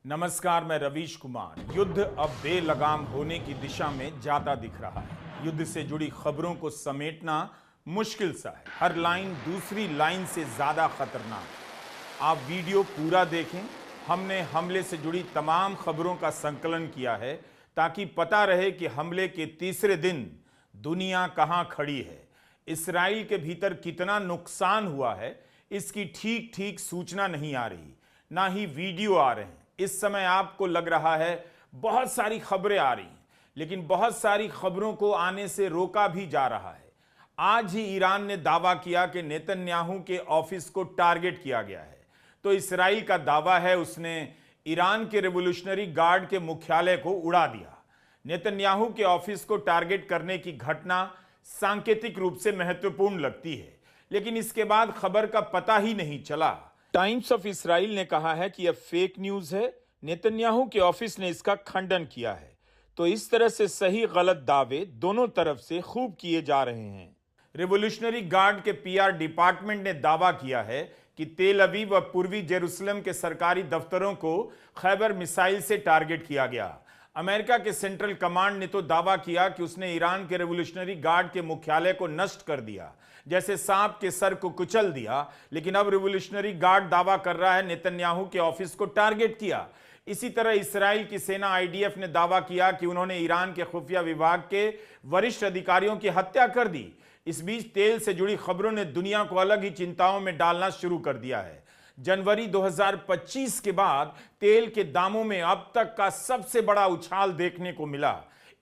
नमस्कार, मैं रवीश कुमार। युद्ध अब बेलगाम होने की दिशा में जाता दिख रहा है। युद्ध से जुड़ी खबरों को समेटना मुश्किल सा है। हर लाइन दूसरी लाइन से ज्यादा खतरनाक है। आप वीडियो पूरा देखें। हमने हमले से जुड़ी तमाम खबरों का संकलन किया है ताकि पता रहे कि हमले के तीसरे दिन दुनिया कहां खड़ी है, इसराइल के भीतर कितना नुकसान हुआ है, इसकी ठीक ठीक सूचना नहीं आ रही, ना ही वीडियो आ रहे हैं। इस समय आपको लग रहा है बहुत सारी खबरें आ रही हैं, लेकिन बहुत सारी खबरों को आने से रोका भी जा रहा है। आज ही ईरान ने दावा किया कि नेतन्याहू के ऑफिस को टारगेट किया गया है, तो इसराइल का दावा है उसने ईरान के रेवोल्यूशनरी गार्ड के मुख्यालय को उड़ा दिया। नेतन्याहू के ऑफिस को टारगेट करने की घटना सांकेतिक रूप से महत्वपूर्ण लगती है, लेकिन इसके बाद खबर का पता ही नहीं चला। टाइम्स ऑफ इसराइल ने कहा है कि यह फेक न्यूज है। नेतन्याहू के ऑफिस ने इसका खंडन किया है। तो इस तरह से सही गलत दावे दोनों तरफ से खूब किए जा रहे हैं। रेवोल्यूशनरी गार्ड के पीआर डिपार्टमेंट ने दावा किया है कि तेल अवीव व पूर्वी जेरूसलम के सरकारी दफ्तरों को खैबर मिसाइल से टारगेट किया गया। अमेरिका के सेंट्रल कमांड ने तो दावा किया कि उसने ईरान के रेवोल्यूशनरी गार्ड के मुख्यालय को नष्ट कर दिया, जैसे सांप के सर को कुचल दिया। लेकिन अब रेवोल्यूशनरी गार्ड दावा कर रहा है नेतन्याहू के ऑफिस को टारगेट किया। इसी तरह इसराइल की सेना आईडीएफ ने दावा किया कि उन्होंने ईरान के खुफिया विभाग के वरिष्ठ अधिकारियों की हत्या कर दी। इस बीच तेल से जुड़ी खबरों ने दुनिया को अलग ही चिंताओं में डालना शुरू कर दिया है। जनवरी 2025 के बाद तेल के दामों में अब तक का सबसे बड़ा उछाल देखने को मिला।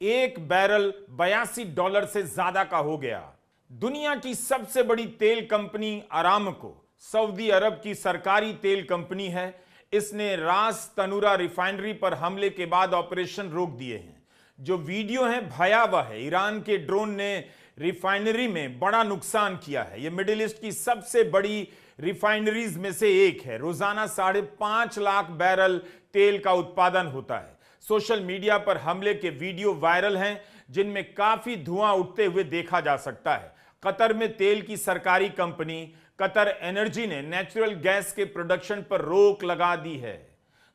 एक बैरल $82 से ज्यादा का हो गया। दुनिया की सबसे बड़ी तेल कंपनी अरामको सऊदी अरब की सरकारी तेल कंपनी है। इसने रास तनूरा रिफाइनरी पर हमले के बाद ऑपरेशन रोक दिए हैं। जो वीडियो है भयावह है। ईरान के ड्रोन ने रिफाइनरी में बड़ा नुकसान किया है। यह मिडिल ईस्ट की सबसे बड़ी रिफाइनरीज में से एक है। रोजाना 5.5 लाख बैरल तेल का उत्पादन होता है। सोशल मीडिया पर हमले के वीडियो वायरल हैं, जिनमें काफी धुआं उठते हुए देखा जा सकता है। कतर में तेल की सरकारी कंपनी कतर एनर्जी ने नेचुरल गैस के प्रोडक्शन पर रोक लगा दी है।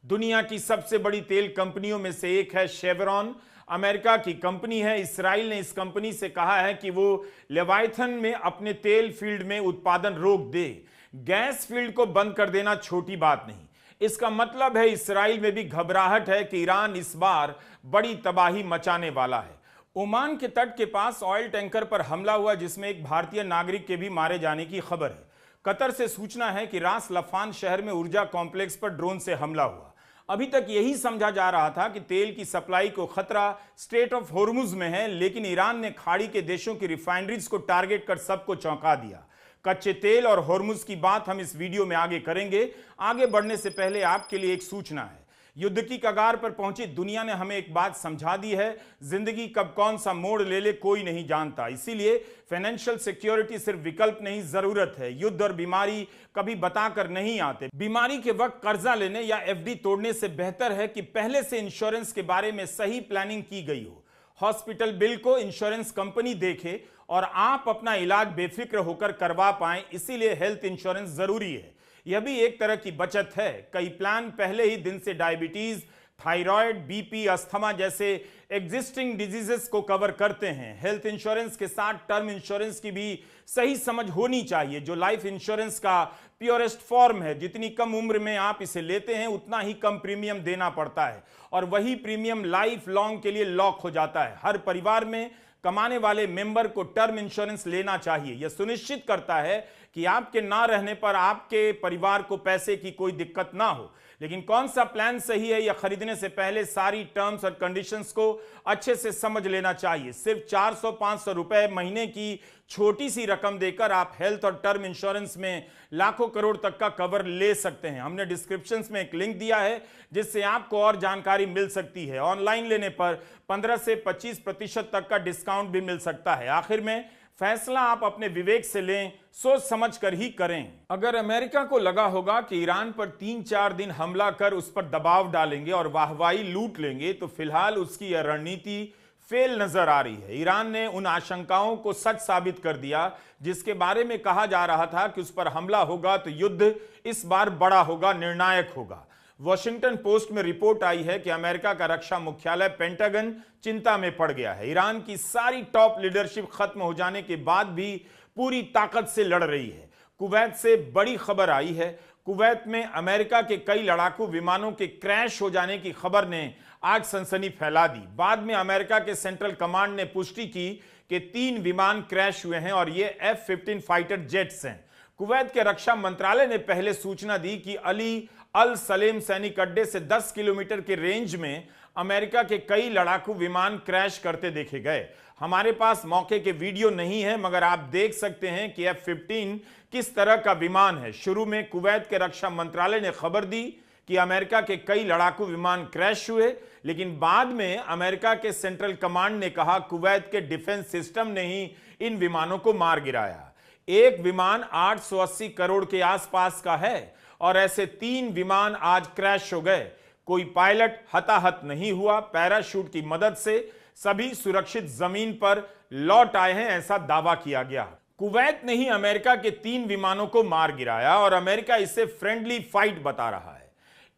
दुनिया की सबसे बड़ी तेल कंपनियों में से एक है शेवरॉन, अमेरिका की कंपनी है। इसराइल ने इस कंपनी से कहा है कि वो लेवाइथन में अपने तेल फील्ड में उत्पादन रोक दे। गैस फील्ड को बंद कर देना छोटी बात नहीं। इसका मतलब है इसराइल में भी घबराहट है कि ईरान इस बार बड़ी तबाही मचाने वाला है। ओमान के तट के पास ऑयल टैंकर पर हमला हुआ, जिसमें एक भारतीय नागरिक के भी मारे जाने की खबर है। कतर से सूचना है कि रास लफान शहर में ऊर्जा कॉम्प्लेक्स पर ड्रोन से हमला हुआ। अभी तक यही समझा जा रहा था कि तेल की सप्लाई को खतरा स्ट्रेट ऑफ होर्मुज में है, लेकिन ईरान ने खाड़ी के देशों की रिफाइनरीज को टारगेट कर सबको चौंका दिया। कच्चे तेल और होर्मुज की बात हम इस वीडियो में आगे करेंगे। आगे बढ़ने से पहले आपके लिए एक सूचना है। युद्ध की कगार पर पहुंची दुनिया ने हमें एक बात समझा दी है, जिंदगी कब कौन सा मोड़ ले ले कोई नहीं जानता। इसीलिए फाइनेंशियल सिक्योरिटी सिर्फ विकल्प नहीं, जरूरत है। युद्ध और बीमारी कभी बताकर नहीं आते। बीमारी के वक्त कर्जा लेने या एफडी तोड़ने से बेहतर है कि पहले से इंश्योरेंस के बारे में सही प्लानिंग की गई हो। हॉस्पिटल बिल को इंश्योरेंस कंपनी देखे और आप अपना इलाज बेफिक्र होकर करवा पाएं। इसीलिए हेल्थ इंश्योरेंस जरूरी है। यह भी एक तरह की बचत है। कई प्लान पहले ही दिन से डायबिटीज, थायराइड, बीपी, अस्थमा जैसे एग्जिस्टिंग डिजीजेस को कवर करते हैं। हेल्थ इंश्योरेंस के साथ टर्म इंश्योरेंस की भी सही समझ होनी चाहिए, जो लाइफ इंश्योरेंस का प्योरेस्ट फॉर्म है। जितनी कम उम्र में आप इसे लेते हैं, उतना ही कम प्रीमियम देना पड़ता है, और वही प्रीमियम लाइफ लॉन्ग के लिए लॉक हो जाता है। हर परिवार में कमाने वाले मेंबर को टर्म इंश्योरेंस लेना चाहिए। यह सुनिश्चित करता है कि आपके ना रहने पर आपके परिवार को पैसे की कोई दिक्कत ना हो। लेकिन कौन सा प्लान सही है, यह खरीदने से पहले सारी टर्म्स और कंडीशंस को अच्छे से समझ लेना चाहिए। सिर्फ 400-500 रुपए महीने की छोटी सी रकम देकर आप हेल्थ और टर्म इंश्योरेंस में लाखों करोड़ तक का कवर ले सकते हैं। हमने डिस्क्रिप्शन में एक लिंक दिया है, जिससे आपको और जानकारी मिल सकती है। ऑनलाइन लेने पर 15 से 25% तक का डिस्काउंट भी मिल सकता है। आखिर में फैसला आप अपने विवेक से लें, सोच समझ कर ही करें। अगर अमेरिका को लगा होगा कि ईरान पर 3-4 दिन हमला कर उस पर दबाव डालेंगे और वाहवाही लूट लेंगे, तो फिलहाल उसकी यह रणनीति फेल नजर आ रही है। ईरान ने उन आशंकाओं को सच साबित कर दिया, जिसके बारे में कहा जा रहा था कि उस पर हमला होगा तो युद्ध इस बार बड़ा होगा, निर्णायक होगा। वॉशिंगटन पोस्ट में रिपोर्ट आई है कि अमेरिका का रक्षा मुख्यालय पेंटागन चिंता में पड़ गया है। ईरान की सारी टॉप लीडरशिप खत्म हो जाने के बाद भी पूरी ताकत से लड़ रही है। कुवैत से बड़ी खबर आई है। कुवैत में अमेरिका के कई लड़ाकू विमानों के क्रैश हो जाने की खबर ने आज सनसनी फैला दी। बाद में अमेरिका के सेंट्रल कमांड ने पुष्टि की कि 3 विमान क्रैश हुए हैं और ये F-15 फाइटर जेट्स हैं। कुवैत के रक्षा मंत्रालय ने पहले सूचना दी कि अली अल सलेम सैनिक अड्डे से 10 किलोमीटर के रेंज में अमेरिका के कई लड़ाकू विमान क्रैश करते देखे गए। हमारे पास मौके के वीडियो नहीं है, मगर आप देख सकते हैं कि F-15 किस तरह का विमान है। शुरू में कुवैत के रक्षा मंत्रालय ने खबर दी कि अमेरिका के कई लड़ाकू विमान क्रैश हुए, लेकिन बाद में अमेरिका के सेंट्रल कमांड ने कहा कुवैत के डिफेंस सिस्टम ने ही इन विमानों को मार गिराया। एक विमान 880 करोड़ के आसपास का है और ऐसे 3 विमान आज क्रैश हो गए। कोई पायलट हताहत नहीं हुआ। पैराशूट की मदद से सभी सुरक्षित जमीन पर लौट आए हैं, ऐसा दावा किया गया। कुवैत ने ही अमेरिका के 3 विमानों को मार गिराया और अमेरिका इसे फ्रेंडली फाइट बता रहा है।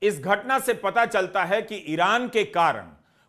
इस घटना से पता चलता है कि ईरान के कारण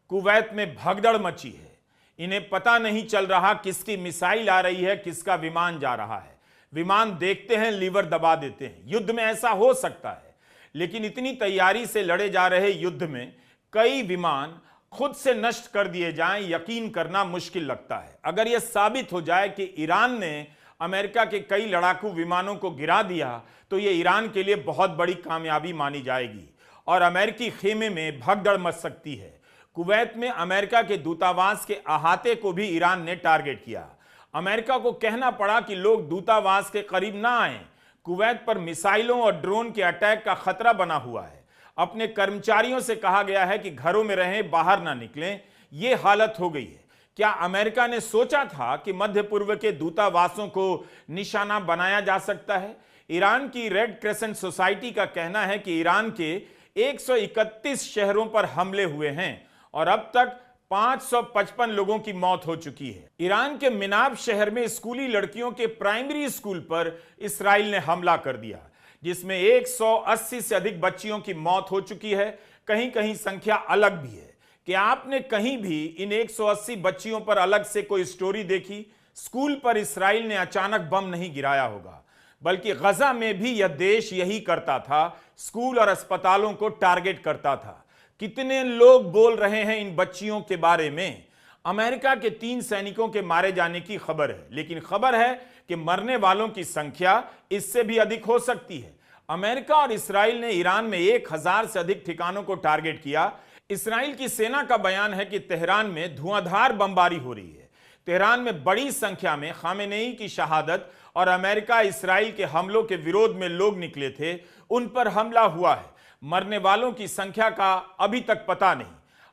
कुवैत में भगदड़ मची है। इन्हें पता नहीं चल रहा किसकी मिसाइल आ रही है, किसका विमान जा रहा है। विमान देखते हैं, लीवर दबा देते हैं। युद्ध में ऐसा हो सकता है, लेकिन इतनी तैयारी से लड़े जा रहे युद्ध में कई विमान खुद से नष्ट कर दिए जाएं, यकीन करना मुश्किल लगता है। अगर यह साबित हो जाए कि ईरान ने अमेरिका के कई लड़ाकू विमानों को गिरा दिया, तो यह ईरान के लिए बहुत बड़ी कामयाबी मानी जाएगी और अमेरिकी खेमे में भगदड़ मच सकती है। कुवैत में अमेरिका के दूतावास के अहाते को भी ईरान ने टारगेट किया। अमेरिका को कहना पड़ा कि लोग दूतावास के करीब ना आएं। कुवैत पर मिसाइलों और ड्रोन के अटैक का खतरा बना हुआ है। अपने कर्मचारियों से कहा गया है कि घरों में रहें, बाहर ना निकलें। यह हालत हो गई है। क्या अमेरिका ने सोचा था कि मध्य पूर्व के दूतावासों को निशाना बनाया जा सकता है? ईरान की रेड क्रेसेंट सोसाइटी का कहना है कि ईरान के 131 शहरों पर हमले हुए हैं और अब तक 555 लोगों की मौत हो चुकी है। ईरान के मिनाब शहर में स्कूली लड़कियों के प्राइमरी स्कूल पर इसराइल ने हमला कर दिया, जिसमें 180 से अधिक बच्चियों की मौत हो चुकी है। कहीं कहीं संख्या अलग भी है। क्या आपने कहीं भी इन 180 बच्चियों पर अलग से कोई स्टोरी देखी? स्कूल पर इसराइल ने अचानक बम नहीं गिराया होगा, बल्कि गजा में भी यह देश यही करता था, स्कूल और अस्पतालों को टारगेट करता था। कितने लोग बोल रहे हैं इन बच्चियों के बारे में? अमेरिका के 3 सैनिकों के मारे जाने की खबर है, लेकिन खबर है कि मरने वालों की संख्या इससे भी अधिक हो सकती है। अमेरिका और इसराइल ने ईरान में 1000 से अधिक ठिकानों को टारगेट किया। इसराइल की सेना का बयान है कि तेहरान में धुआंधार बमबारी हो रही है। तेहरान में बड़ी संख्या में खामेनेई की शहादत और अमेरिका इसराइल के हमलों के विरोध में लोग निकले थे, उन पर हमला हुआ है। मरने वालों की संख्या का अभी तक पता नहीं।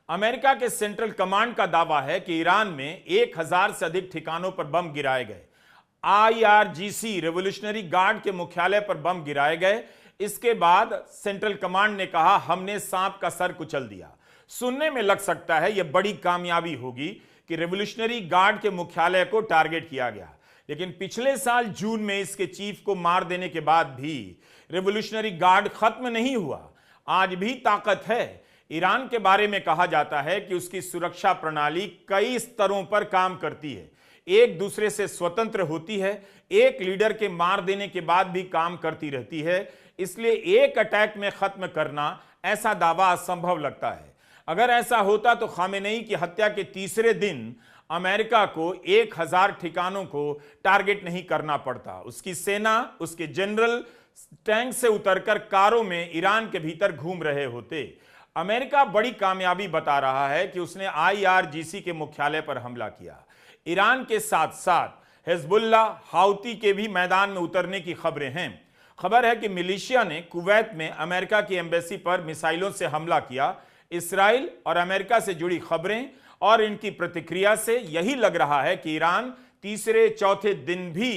अमेरिका के सेंट्रल कमांड का दावा है कि ईरान में 1000 से अधिक ठिकानों पर बम गिराए गए। IRGC रेवोल्यूशनरी गार्ड के मुख्यालय पर बम गिराए गए। इसके बाद सेंट्रल कमांड ने कहा हमने सांप का सर कुचल दिया। सुनने में लग सकता है यह बड़ी कामयाबी होगी कि रेवोल्यूशनरी गार्ड के मुख्यालय को टारगेट किया गया, लेकिन पिछले साल जून में इसके चीफ को मार देने के बाद भी रेवोल्यूशनरी गार्ड खत्म नहीं हुआ। आज भी ताकत है। ईरान के बारे में कहा जाता है कि उसकी सुरक्षा प्रणाली कई स्तरों पर काम करती है, एक दूसरे से स्वतंत्र होती है, एक लीडर के मार देने के बाद भी काम करती रहती है। इसलिए एक अटैक में खत्म करना ऐसा दावा असंभव लगता है। अगर ऐसा होता तो खामेनेई की हत्या के तीसरे दिन अमेरिका को 1000 ठिकानों को टारगेट नहीं करना पड़ता। उसकी सेना, उसके जनरल टैंक से उतरकर कारों में ईरान के भीतर घूम रहे होते। अमेरिका बड़ी कामयाबी बता रहा है कि उसने IRGC के मुख्यालय पर हमला किया। ईरान के साथ साथ हिजबुल्लाह, हाउती के भी मैदान में उतरने की खबरें हैं। खबर है कि मिलिशिया ने कुवैत में अमेरिका की एम्बेसी पर मिसाइलों से हमला किया। इसराइल और अमेरिका से जुड़ी खबरें और इनकी प्रतिक्रिया से यही लग रहा है कि ईरान तीसरे चौथे दिन भी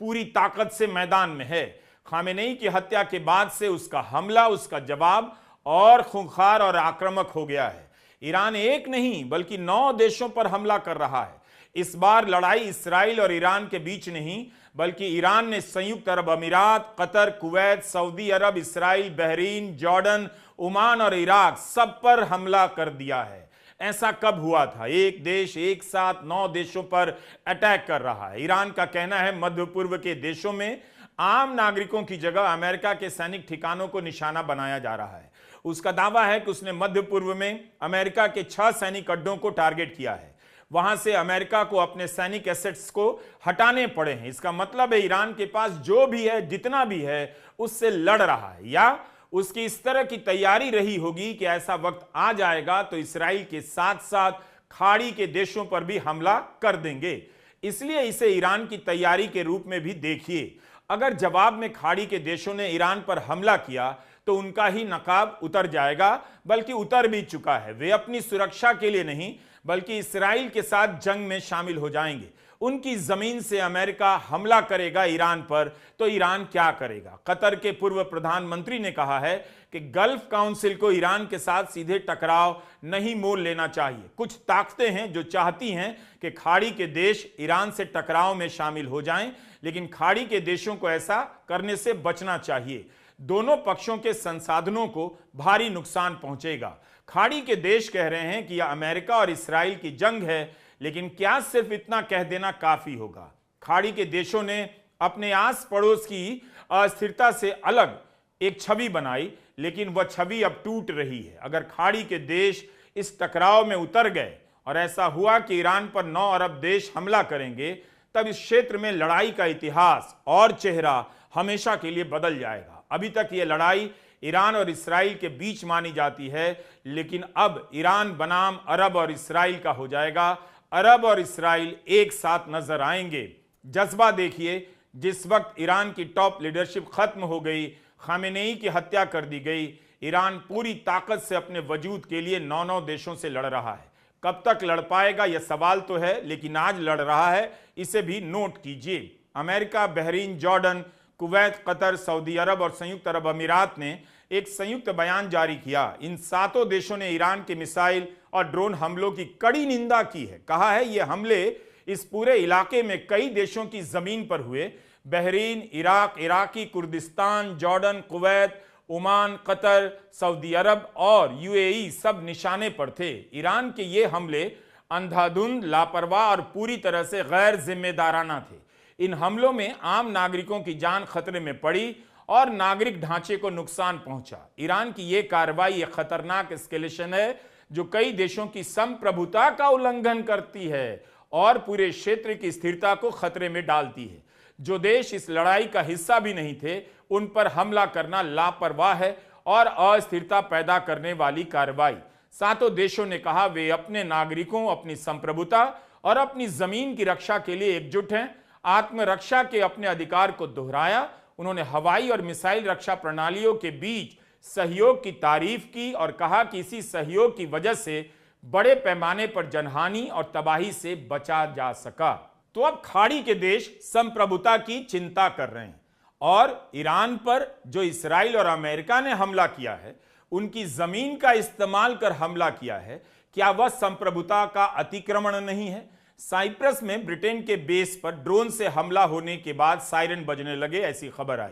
पूरी ताकत से मैदान में है। खामेनेई की हत्या के बाद से उसका हमला, उसका जवाब और खूंखार और आक्रामक हो गया है। ईरान एक नहीं बल्कि 9 देशों पर हमला कर रहा है। इस बार लड़ाई इसराइल और ईरान के बीच नहीं, बल्कि ईरान ने संयुक्त अरब अमीरात, कतर, कुवैत, सऊदी अरब, इसराइल, बहरीन, जॉर्डन, ओमान और इराक सब पर हमला कर दिया है। ऐसा कब हुआ था? एक देश एक साथ 9 देशों पर अटैक कर रहा है। ईरान का कहना है मध्य पूर्व के देशों में आम नागरिकों की जगह अमेरिका के सैनिक ठिकानों को निशाना बनाया जा रहा है। उसका दावा है कि उसने मध्य पूर्व में अमेरिका के 6 सैनिक अड्डों को टारगेट किया है। वहां से अमेरिका को अपने सैनिक एसेट्स को हटाने पड़े हैं। इसका मतलब है ईरान के पास जो भी है, जितना भी है, उससे लड़ रहा है, या उसकी इस तरह की तैयारी रही होगी कि ऐसा वक्त आ जाएगा तो इसराइल के साथ साथ खाड़ी के देशों पर भी हमला कर देंगे। इसलिए इसे ईरान की तैयारी के रूप में भी देखिए। अगर जवाब में खाड़ी के देशों ने ईरान पर हमला किया तो उनका ही नकाब उतर जाएगा, बल्कि उतर भी चुका है। वे अपनी सुरक्षा के लिए नहीं बल्कि इसराइल के साथ जंग में शामिल हो जाएंगे। उनकी जमीन से अमेरिका हमला करेगा ईरान पर तो ईरान क्या करेगा? कतर के पूर्व प्रधानमंत्री ने कहा है कि गल्फ काउंसिल को ईरान के साथ सीधे टकराव नहीं मोल लेना चाहिए। कुछ ताकतें हैं जो चाहती हैं कि खाड़ी के देश ईरान से टकराव में शामिल हो जाएं, लेकिन खाड़ी के देशों को ऐसा करने से बचना चाहिए। दोनों पक्षों के संसाधनों को भारी नुकसान पहुंचेगा। खाड़ी के देश कह रहे हैं कि यह अमेरिका और इसराइल की जंग है, लेकिन क्या सिर्फ इतना कह देना काफी होगा? खाड़ी के देशों ने अपने आस पड़ोस की अस्थिरता से अलग एक छवि बनाई, लेकिन वह छवि अब टूट रही है। अगर खाड़ी के देश इस टकराव में उतर गए और ऐसा हुआ कि ईरान पर 9 अरब देश हमला करेंगे, तब इस क्षेत्र में लड़ाई का इतिहास और चेहरा हमेशा के लिए बदल जाएगा। अभी तक यह लड़ाई ईरान और इसराइल के बीच मानी जाती है, लेकिन अब ईरान बनाम अरब और इसराइल का हो जाएगा। अरब और इसराइल एक साथ नजर आएंगे। जज्बा देखिए, जिस वक्त ईरान की टॉप लीडरशिप खत्म हो गई, खामेनेई की हत्या कर दी गई, ईरान पूरी ताकत से अपने वजूद के लिए 9 देशों से लड़ रहा है। कब तक लड़ पाएगा यह सवाल तो है, लेकिन आज लड़ रहा है, इसे भी नोट कीजिए। America, Bahrain, Jordan, Kuwait, Qatar, Saudi Arab और संयुक्त अरब अमीरात ने एक संयुक्त बयान जारी किया। इन 7 देशों ने ईरान के मिसाइल और ड्रोन हमलों की कड़ी निंदा की है। कहा है ये हमले इस पूरे इलाके में कई देशों की जमीन पर हुए। Bahrain, Iraq, Iraqi Kurdistan, Jordan, Kuwait, Oman, Qatar, Saudi Arab और यूएई सब निशाने पर थे। ईरान के ये हमले अंधाधुंध, लापरवाह और पूरी तरह से गैर जिम्मेदाराना थे। इन हमलों में आम नागरिकों की जान खतरे में पड़ी और नागरिक ढांचे को नुकसान पहुंचा। ईरान की यह कार्रवाई एक खतरनाक एस्केलेशन है जो कई देशों की संप्रभुता का उल्लंघन करती है और पूरे क्षेत्र की स्थिरता को खतरे में डालती है। जो देश इस लड़ाई का हिस्सा भी नहीं थे, उन पर हमला करना लापरवाह है और अस्थिरता पैदा करने वाली कार्रवाई। 7 देशों ने कहा वे अपने नागरिकों, अपनी संप्रभुता और अपनी जमीन की रक्षा के लिए एकजुट हैं। आत्मरक्षा के अपने अधिकार को दोहराया। उन्होंने हवाई और मिसाइल रक्षा प्रणालियों के बीच सहयोग की तारीफ की और कहा कि इसी सहयोग की वजह से बड़े पैमाने पर जनहानि और तबाही से बचा जा सका। तो अब खाड़ी के देश संप्रभुता की चिंता कर रहे हैं और ईरान पर जो इसराइल और अमेरिका ने हमला किया है, उनकी जमीन का इस्तेमाल कर हमला किया है, क्या वह संप्रभुता का अतिक्रमण नहीं है? साइप्रस में ब्रिटेन के बेस पर ड्रोन से हमला होने के बाद सायरन बजने लगे, ऐसी खबर आई।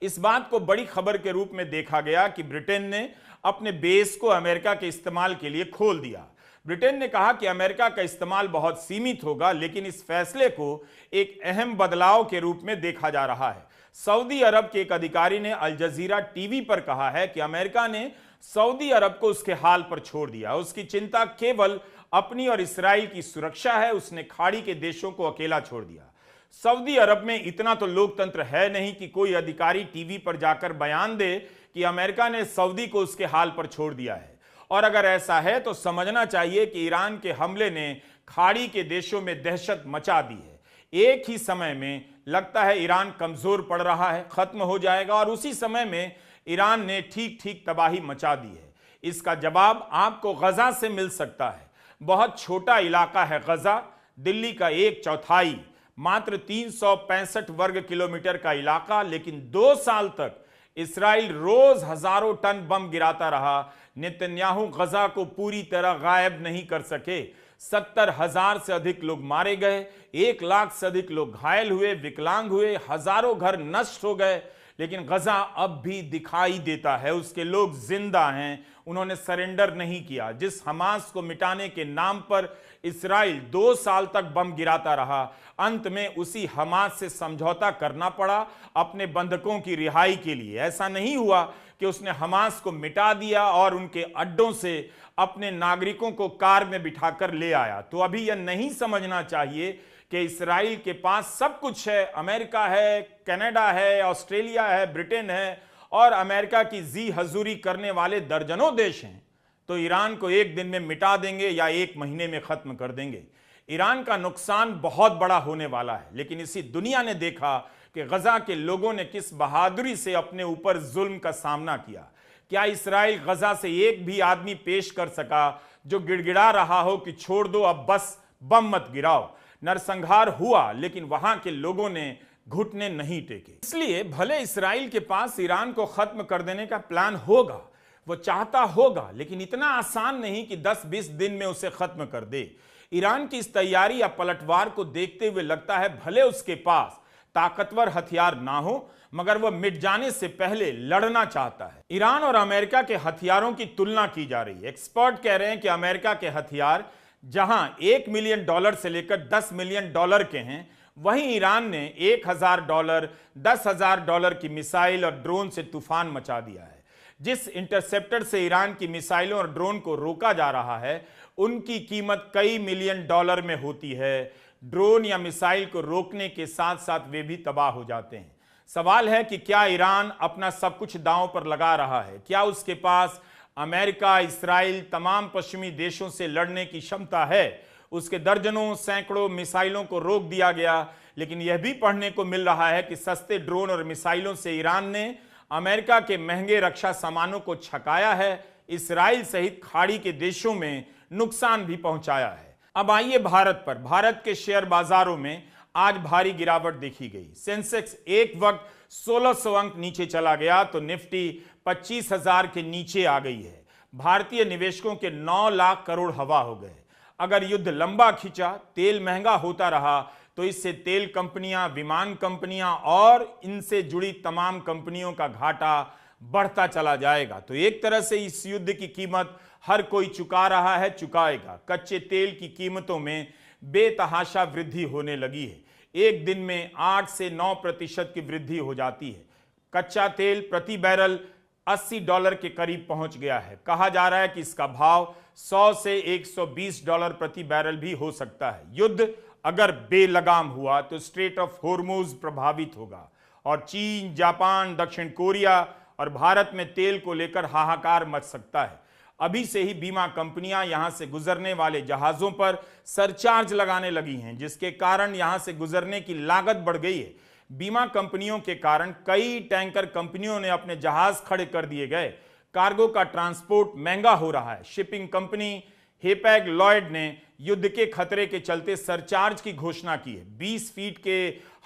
इस बात को बड़ी खबर के रूप में देखा गया कि ब्रिटेन ने अपने बेस को अमेरिका के इस्तेमाल के लिए खोल दिया। ब्रिटेन ने कहा कि अमेरिका का इस्तेमाल बहुत सीमित होगा, लेकिन इस फैसले को एक अहम बदलाव के रूप में देखा जा रहा है। सऊदी अरब के एक अधिकारी ने अल जजीरा टीवी पर कहा है कि अमेरिका ने सऊदी अरब को उसके हाल पर छोड़ दिया। उसकी चिंता केवल अपनी और इसराइल की सुरक्षा है। उसने खाड़ी के देशों को अकेला छोड़ दिया। सऊदी अरब में इतना तो लोकतंत्र है नहीं कि कोई अधिकारी टीवी पर जाकर बयान दे कि अमेरिका ने सऊदी को उसके हाल पर छोड़ दिया है। और अगर ऐसा है तो समझना चाहिए कि ईरान के हमले ने खाड़ी के देशों में दहशत मचा दी है। एक ही समय में लगता है ईरान कमजोर पड़ रहा है, खत्म हो जाएगा, और उसी समय में ईरान ने ठीक ठीक तबाही मचा दी है। इसका जवाब आपको गजा से मिल सकता है। बहुत छोटा इलाका है गजा, दिल्ली का 1/4, मात्र 365 वर्ग किलोमीटर का इलाका, लेकिन 2 साल तक इसराइल रोज हजारों टन बम गिराता रहा। नेतन्याहू गजा को पूरी तरह गायब नहीं कर सके। 70,000 से अधिक लोग मारे गए, 1 लाख से अधिक लोग घायल हुए, विकलांग हुए, हजारों घर नष्ट हो गए। लेकिन गजा अब भी दिखाई देता है, उसके लोग जिंदा हैं, उन्होंने सरेंडर नहीं किया। जिस हमास को मिटाने के नाम पर इस्राइल 2 साल तक बम गिराता रहा, अंत में उसी हमास से समझौता करना पड़ा अपने बंधकों की रिहाई के लिए। ऐसा नहीं हुआ कि उसने हमास को मिटा दिया और उनके अड्डों से अपने नागरिकों को कार में बिठाकर ले आया। तो अभी यह नहीं समझना चाहिए कि इस्राइल के पास सब कुछ है, अमेरिका है, कनाडा है, ऑस्ट्रेलिया है, ब्रिटेन है और अमेरिका की जी हजूरी करने वाले दर्जनों देश हैं, तो ईरान को एक दिन में मिटा देंगे या 1 महीने में खत्म कर देंगे। ईरान का नुकसान बहुत बड़ा होने वाला है, लेकिन इसी दुनिया ने देखा कि गजा के लोगों ने किस बहादुरी से अपने ऊपर जुल्म का सामना किया। क्या इस्राइल गजा से एक भी आदमी पेश कर सका जो गिड़गिड़ा रहा हो कि छोड़ दो, अब बस बम मत गिराओ? नरसंहार हुआ, लेकिन वहां के लोगों ने घुटने नहीं टेके। इसलिए भले इस्राइल के पास ईरान को खत्म कर देने का प्लान होगा, वो चाहता होगा, लेकिन इतना आसान नहीं कि 10-20 दिन में उसे खत्म कर दे। ईरान की इस तैयारी या पलटवार को देखते हुए लगता है भले उसके पास ताकतवर हथियार ना हो, मगर वह मिट जाने से पहले लड़ना चाहता है। ईरान और अमेरिका के हथियारों की तुलना की जा रही है। एक्सपर्ट कह रहे हैं कि अमेरिका के हथियार जहां $1 मिलियन से लेकर $10 मिलियन के हैं, वहीं ईरान ने $1,000, $10,000 की मिसाइल और ड्रोन से तूफान मचा दिया है। जिस इंटरसेप्टर से ईरान की मिसाइलों और ड्रोन को रोका जा रहा है, उनकी कीमत कई मिलियन डॉलर में होती है। ड्रोन या मिसाइल को रोकने के साथ साथ वे भी तबाह हो जाते हैं। सवाल है कि क्या ईरान अपना सब कुछ दांव पर लगा रहा है? क्या उसके पास अमेरिका, इस्राइल, तमाम पश्चिमी देशों से लड़ने की क्षमता है? उसके दर्जनों सैकड़ों मिसाइलों को रोक दिया गया, लेकिन यह भी पढ़ने को मिल रहा है कि सस्ते ड्रोन और मिसाइलों से ईरान ने अमेरिका के महंगे रक्षा सामानों को छकाया है, इस्राइल सहित खाड़ी के देशों में नुकसान भी पहुंचाया है। अब आइए भारत पर। भारत के शेयर बाजारों में आज भारी गिरावट देखी गई। सेंसेक्स एक वक्त 1600 अंक नीचे चला गया तो निफ्टी 25,000 के नीचे आ गई है। भारतीय निवेशकों के 9 लाख करोड़ हवा हो गए। अगर युद्ध लंबा खिंचा, तेल महंगा होता रहा, तो इससे तेल कंपनियां, विमान कंपनियां और इनसे जुड़ी तमाम कंपनियों का घाटा बढ़ता चला जाएगा। तो एक तरह से इस युद्ध की कीमत हर कोई चुका रहा है, चुकाएगा। कच्चे तेल की कीमतों में बेतहाशा वृद्धि होने लगी है। एक दिन में 8 से 9% की वृद्धि हो जाती है। कच्चा तेल प्रति बैरल $80 के करीब पहुंच गया है। कहा जा रहा है कि इसका भाव 100 से $120 प्रति बैरल भी हो सकता है। युद्ध अगर बेलगाम हुआ तो स्ट्रेट ऑफ होर्मुज प्रभावित होगा और चीन, जापान, दक्षिण कोरिया और भारत में तेल को लेकर हाहाकार मच सकता है। अभी से ही बीमा कंपनियां यहां से गुजरने वाले जहाजों पर सरचार्ज लगाने लगी हैं, जिसके कारण यहां से गुजरने की लागत बढ़ गई है। बीमा कंपनियों के कारण कई टैंकर कंपनियों ने अपने जहाज खड़े कर दिए गए। कार्गो का ट्रांसपोर्ट महंगा हो रहा है। शिपिंग कंपनी हेपैग लॉयड ने युद्ध के खतरे के चलते सरचार्ज की घोषणा की है। 20 फीट के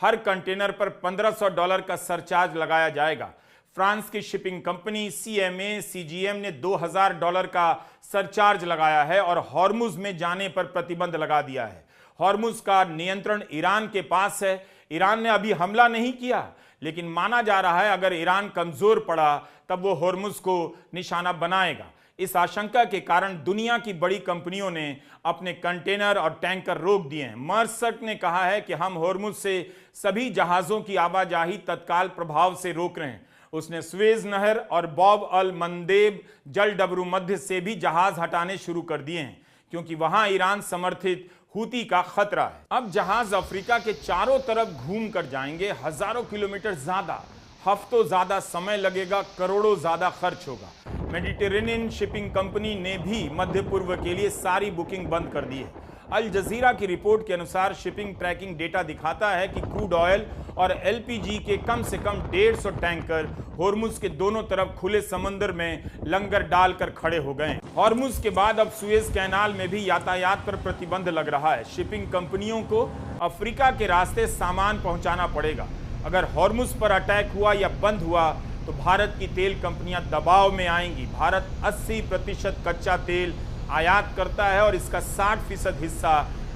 हर कंटेनर पर $1,500 का सरचार्ज लगाया जाएगा। फ्रांस की शिपिंग कंपनी CMA CGM ने $2,000 का सरचार्ज लगाया है और हॉर्मुज में जाने पर प्रतिबंध लगा दिया है। हॉर्मुज का नियंत्रण ईरान के पास है। ईरान ने अभी हमला नहीं किया, लेकिन माना जा रहा है अगर ईरान कमजोर पड़ा तब वो हॉर्मुज को निशाना बनाएगा। इस आशंका के कारण दुनिया की बड़ी कंपनियों ने अपने कंटेनर और टैंकर रोक दिए हैं। मर्सक ने कहा है कि हम हॉर्मुज से सभी जहाजों की आवाजाही तत्काल प्रभाव से रोक रहे हैं। उसने स्वेज नहर और बॉब अल मंदेब जलडबरू मध्य से भी जहाज हटाने शुरू कर दिए हैं, क्योंकि वहां ईरान समर्थित हूती का खतरा है। अब जहाज अफ्रीका के चारों तरफ घूम कर जाएंगे। हजारों किलोमीटर ज्यादा, हफ्तों ज्यादा समय लगेगा, करोड़ों ज्यादा खर्च होगा। मेडिटेरेनियन शिपिंग कंपनी ने भी मध्य पूर्व के लिए सारी बुकिंग बंद कर दी है। अल जजीरा की रिपोर्ट के अनुसार शिपिंग ट्रैकिंग डेटा दिखाता है कि क्रूड ऑयल और LPG के कम से कम 150 टैंकर हॉर्मुज के दोनों तरफ खुले समंदर में लंगर डालकर खड़े हो गए। हॉर्मुज के बाद अब सुएज कैनाल में भी यातायात पर प्रतिबंध लग रहा है। शिपिंग कंपनियों को अफ्रीका के रास्ते सामान पहुंचाना पड़ेगा। अगर हॉर्मुज पर अटैक हुआ या बंद हुआ तो भारत की तेल कंपनियां दबाव में आएंगी। भारत 80% कच्चा तेल आयात करता है और इसका 60% हिस्सा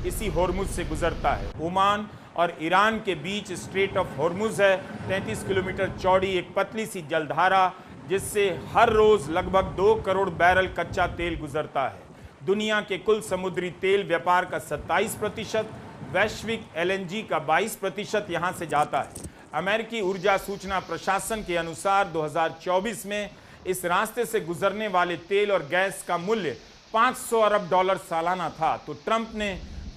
इसी हॉर्मुज से गुजरता है। ओमान और ईरान के बीच स्ट्रेट ऑफ हॉर्मुज है, 33 किलोमीटर चौड़ी एक पतली सी जलधारा जिससे हर रोज लगभग 2 करोड़ बैरल कच्चा तेल गुजरता है। दुनिया के कुल समुद्री तेल व्यापार का 27%, वैश्विक एलएनजी का 22% यहां से जाता है। अमेरिकी ऊर्जा सूचना प्रशासन के अनुसार 2024 में इस रास्ते से गुजरने वाले तेल और गैस का मूल्य $500 अरब सालाना था। तो ट्रंप ने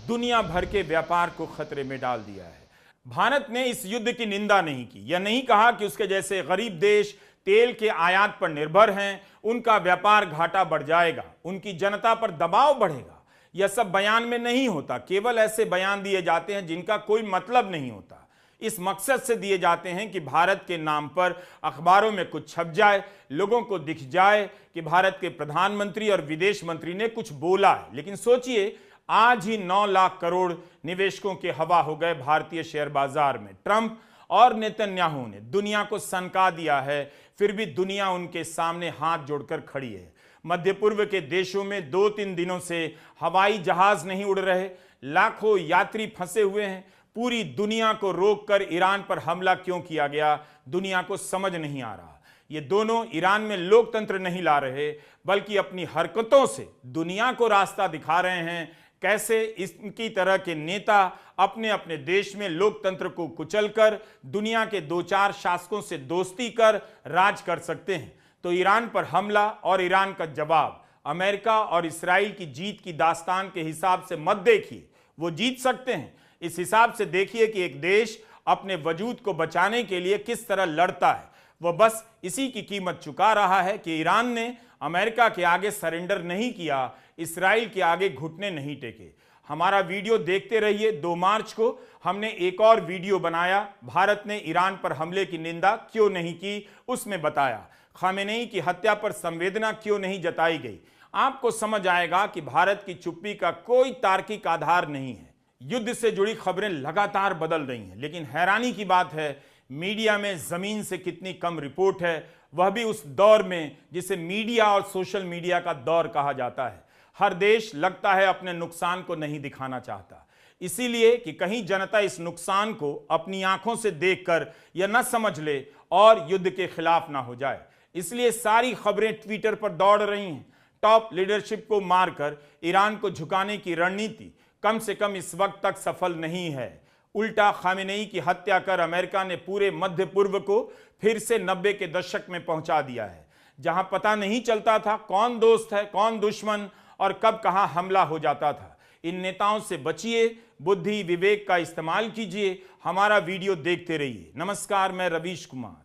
दुनिया भर के व्यापार को खतरे में डाल दिया है। भारत ने इस युद्ध की निंदा नहीं की, यह नहीं कहा कि उसके जैसे गरीब देश तेल के आयात पर निर्भर हैं, उनका व्यापार घाटा बढ़ जाएगा, उनकी जनता पर दबाव बढ़ेगा। यह सब बयान में नहीं होता, केवल ऐसे बयान दिए जाते हैं जिनका कोई मतलब नहीं होता। इस मकसद से दिए जाते हैं कि भारत के नाम पर अखबारों में कुछ छप जाए, लोगों को दिख जाए कि भारत के प्रधानमंत्री और विदेश मंत्री ने कुछ बोला है। लेकिन सोचिए, आज ही 9 लाख करोड़ निवेशकों के हवा हो गए भारतीय शेयर बाजार में। ट्रंप और नेतन्याहू ने दुनिया को सनका दिया है, फिर भी दुनिया उनके सामने हाथ जोड़कर खड़ी है। मध्य पूर्व के देशों में 2-3 दिनों से हवाई जहाज नहीं उड़ रहे, लाखों यात्री फंसे हुए हैं। पूरी दुनिया को रोककर ईरान पर हमला क्यों किया गया, दुनिया को समझ नहीं आ रहा। ये दोनों ईरान में लोकतंत्र नहीं ला रहे, बल्कि अपनी हरकतों से दुनिया को रास्ता दिखा रहे हैं कैसे इनकी तरह के नेता अपने अपने देश में लोकतंत्र को कुचलकर दुनिया के 2-4 शासकों से दोस्ती कर राज कर सकते हैं। तो ईरान पर हमला और ईरान का जवाब अमेरिका और इस्राइल की जीत की दास्तान के हिसाब से मत देखिए, वो जीत सकते हैं। इस हिसाब से देखिए कि एक देश अपने वजूद को बचाने के लिए किस तरह लड़ता है। वह बस इसी की कीमत चुका रहा है कि ईरान ने अमेरिका के आगे सरेंडर नहीं किया, इस्राइल के आगे घुटने नहीं टेके। हमारा वीडियो देखते रहिए। 2 मार्च को हमने एक और वीडियो बनाया, भारत ने ईरान पर हमले की निंदा क्यों नहीं की, उसमें बताया खामेनेई की हत्या पर संवेदना क्यों नहीं जताई गई। आपको समझ आएगा कि भारत की चुप्पी का कोई तार्किक आधार नहीं है। युद्ध से जुड़ी खबरें लगातार बदल रही हैं, लेकिन हैरानी की बात है मीडिया में जमीन से कितनी कम रिपोर्ट है, वह भी उस दौर में जिसे मीडिया और सोशल मीडिया का दौर कहा जाता है। हर देश लगता है अपने नुकसान को नहीं दिखाना चाहता, इसीलिए कि कहीं जनता इस नुकसान को अपनी आंखों से देखकर यह न समझ ले और युद्ध के खिलाफ ना हो जाए। इसलिए सारी खबरें ट्विटर पर दौड़ रही हैं। टॉप लीडरशिप को मारकर ईरान को झुकाने की रणनीति कम से कम इस वक्त तक सफल नहीं है। उल्टा खामेनेई की हत्या कर अमेरिका ने पूरे मध्य पूर्व को फिर से 90 के दशक में पहुंचा दिया है, जहां पता नहीं चलता था कौन दोस्त है कौन दुश्मन और कब कहां हमला हो जाता था। इन नेताओं से बचिए, बुद्धि विवेक का इस्तेमाल कीजिए। हमारा वीडियो देखते रहिए। नमस्कार, मैं रवीश कुमार।